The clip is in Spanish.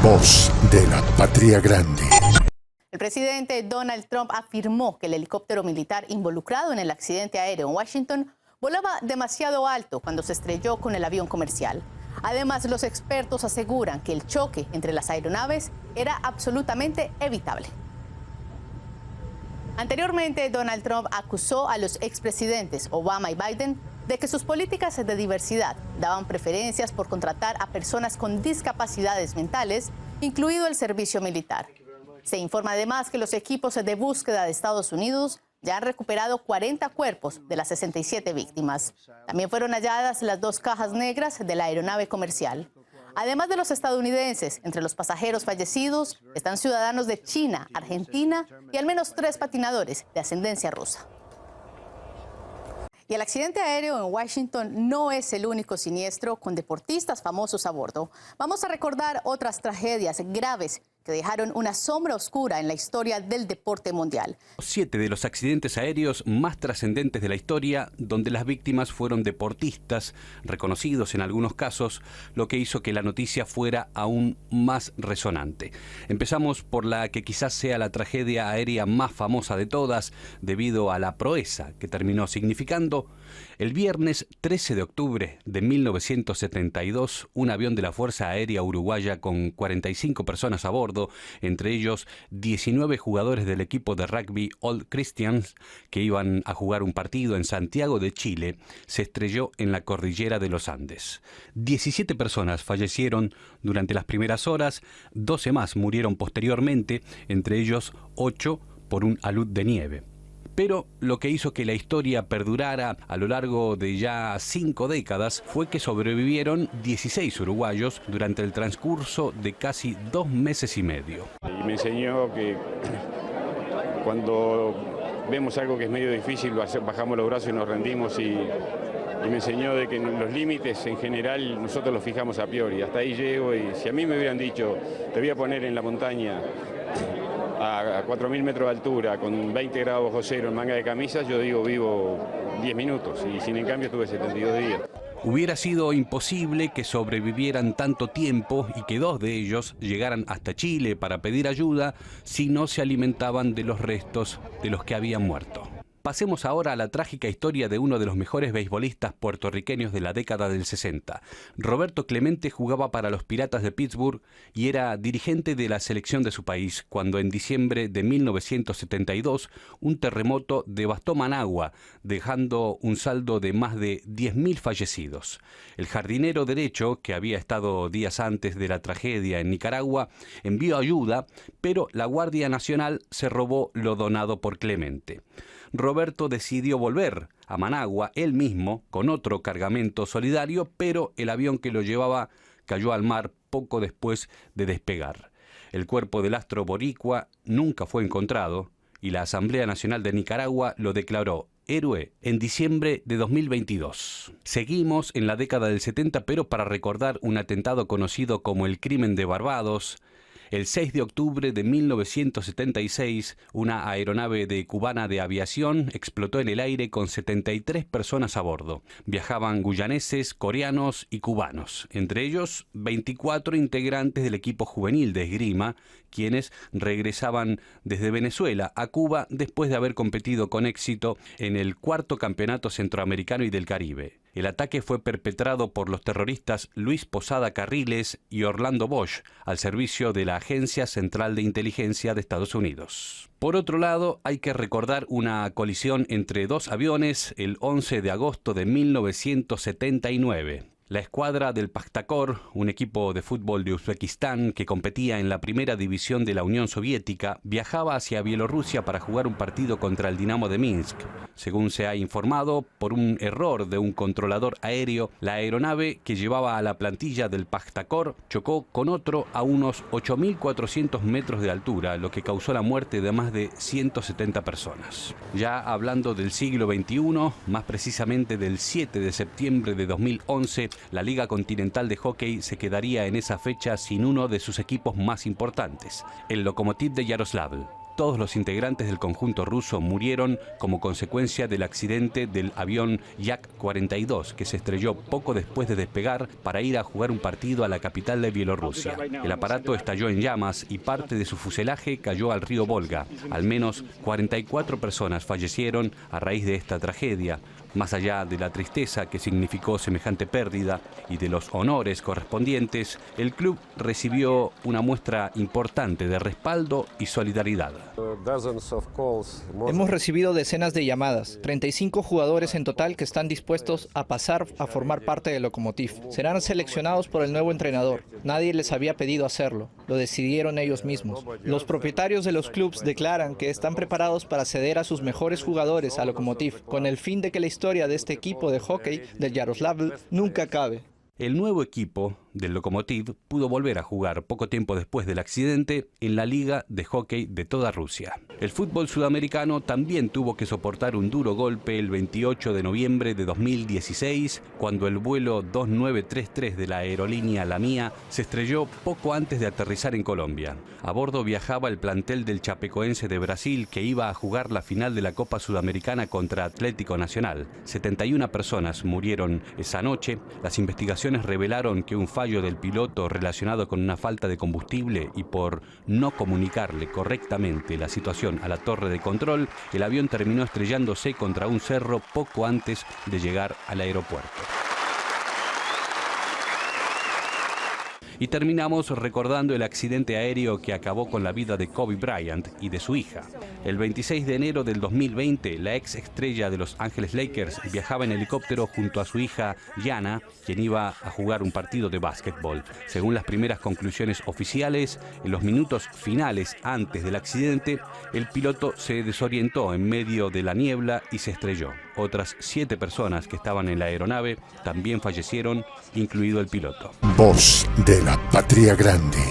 Voz de la Patria Grande. El presidente Donald Trump afirmó que el helicóptero militar involucrado en el accidente aéreo en Washington volaba demasiado alto cuando se estrelló con el avión comercial. Además, los expertos aseguran que el choque entre las aeronaves era absolutamente evitable. Anteriormente, Donald Trump acusó a los expresidentes Obama y Biden de que sus políticas de diversidad daban preferencias por contratar a personas con discapacidades mentales, incluido el servicio militar. Se informa además que los equipos de búsqueda de Estados Unidos ya han recuperado 40 cuerpos de las 67 víctimas. También fueron halladas las 2 cajas negras de la aeronave comercial. Además de los estadounidenses, entre los pasajeros fallecidos están ciudadanos de China, Argentina y al menos 3 patinadores de ascendencia rusa. Y el accidente aéreo en Washington no es el único siniestro con deportistas famosos a bordo. Vamos a recordar otras tragedias graves que dejaron una sombra oscura en la historia del deporte mundial. 7 de los accidentes aéreos más trascendentes de la historia, donde las víctimas fueron deportistas, reconocidos en algunos casos, lo que hizo que la noticia fuera aún más resonante. Empezamos por la que quizás sea la tragedia aérea más famosa de todas, debido a la proeza que terminó significando. El viernes 13 de octubre de 1972, un avión de la Fuerza Aérea Uruguaya con 45 personas a bordo, entre ellos 19 jugadores del equipo de rugby Old Christians que iban a jugar un partido en Santiago de Chile, se estrelló en la cordillera de los Andes. 17 personas fallecieron durante las primeras horas, 12 más murieron posteriormente, entre ellos 8 por un alud de nieve. Pero lo que hizo que la historia perdurara a lo largo de ya 5 décadas fue que sobrevivieron 16 uruguayos durante el transcurso de casi 2 meses y medio. Y me enseñó que cuando vemos algo que es medio difícil, bajamos los brazos y nos rendimos, y me enseñó de que los límites en general nosotros los fijamos a priori. Hasta ahí llego, y si a mí me hubieran dicho, te voy a poner en la montaña a 4.000 metros de altura, con 20 grados bajo cero en manga de camisas, yo digo vivo 10 minutos, y sin en cambio estuve 72 días. Hubiera sido imposible que sobrevivieran tanto tiempo y que 2 de ellos llegaran hasta Chile para pedir ayuda si no se alimentaban de los restos de los que habían muerto. Pasemos ahora a la trágica historia de uno de los mejores beisbolistas puertorriqueños de la década del 60. Roberto Clemente jugaba para los Piratas de Pittsburgh y era dirigente de la selección de su país cuando en diciembre de 1972 un terremoto devastó Managua, dejando un saldo de más de 10.000 fallecidos. El jardinero derecho, que había estado días antes de la tragedia en Nicaragua, envió ayuda, pero la Guardia Nacional se robó lo donado por Clemente. Roberto decidió volver a Managua él mismo con otro cargamento solidario, pero el avión que lo llevaba cayó al mar poco después de despegar. El cuerpo del astro boricua nunca fue encontrado y la Asamblea Nacional de Nicaragua lo declaró héroe en diciembre de 2022. Seguimos en la década del 70, pero para recordar un atentado conocido como el crimen de Barbados. El 6 de octubre de 1976, una aeronave cubana de aviación explotó en el aire con 73 personas a bordo. Viajaban guyaneses, coreanos y cubanos, entre ellos 24 integrantes del equipo juvenil de esgrima, quienes regresaban desde Venezuela a Cuba después de haber competido con éxito en el 4º Campeonato Centroamericano y del Caribe. El ataque fue perpetrado por los terroristas Luis Posada Carriles y Orlando Bosch, al servicio de la Agencia Central de Inteligencia de Estados Unidos. Por otro lado, hay que recordar una colisión entre 2 aviones el 11 de agosto de 1979. La escuadra del Pakhtakor, un equipo de fútbol de Uzbekistán que competía en la primera división de la Unión Soviética, viajaba hacia Bielorrusia para jugar un partido contra el Dinamo de Minsk. Según se ha informado, por un error de un controlador aéreo, la aeronave que llevaba a la plantilla del Pakhtakor chocó con otro a unos 8.400 metros de altura, lo que causó la muerte de más de 170 personas. Ya hablando del siglo XXI, más precisamente del 7 de septiembre de 2011, la Liga Continental de Hockey se quedaría en esa fecha sin uno de sus equipos más importantes, el Lokomotiv de Yaroslavl. todos los integrantes del conjunto ruso murieron como consecuencia del accidente del avión Yak-42, que se estrelló poco después de despegar para ir a jugar un partido a la capital de Bielorrusia. El aparato estalló en llamas y parte de su fuselaje cayó al río Volga. Al menos 44 personas fallecieron a raíz de esta tragedia. Más allá de la tristeza que significó semejante pérdida y de los honores correspondientes, el club recibió una muestra importante de respaldo y solidaridad. Hemos recibido decenas de llamadas, 35 jugadores en total que están dispuestos a pasar a formar parte del Lokomotiv. Serán seleccionados por el nuevo entrenador. Nadie les había pedido hacerlo, lo decidieron ellos mismos. Los propietarios de los clubes declaran que están preparados para ceder a sus mejores jugadores al Lokomotiv, con el fin de que la historia de este equipo de hockey del Yaroslavl nunca acabe. El nuevo equipo del Lokomotiv pudo volver a jugar poco tiempo después del accidente en la Liga de Hockey de toda Rusia. El fútbol sudamericano también tuvo que soportar un duro golpe el 28 de noviembre de 2016, cuando el vuelo 2933 de la aerolínea La Mía se estrelló poco antes de aterrizar en Colombia. A bordo viajaba el plantel del Chapecoense de Brasil, que iba a jugar la final de la Copa Sudamericana contra Atlético Nacional. 71 personas murieron esa noche. Las investigaciones revelaron que un fallo del piloto relacionado con una falta de combustible y por no comunicarle correctamente la situación a la torre de control, el avión terminó estrellándose contra un cerro poco antes de llegar al aeropuerto. Y terminamos recordando el accidente aéreo que acabó con la vida de Kobe Bryant y de su hija. El 26 de enero del 2020, la ex estrella de Los Ángeles Lakers viajaba en helicóptero junto a su hija Gianna, quien iba a jugar un partido de básquetbol. Según las primeras conclusiones oficiales, en los minutos finales antes del accidente, el piloto se desorientó en medio de la niebla y se estrelló. Otras 7 personas que estaban en la aeronave también fallecieron, incluido el piloto. Voz de la Patria Grande.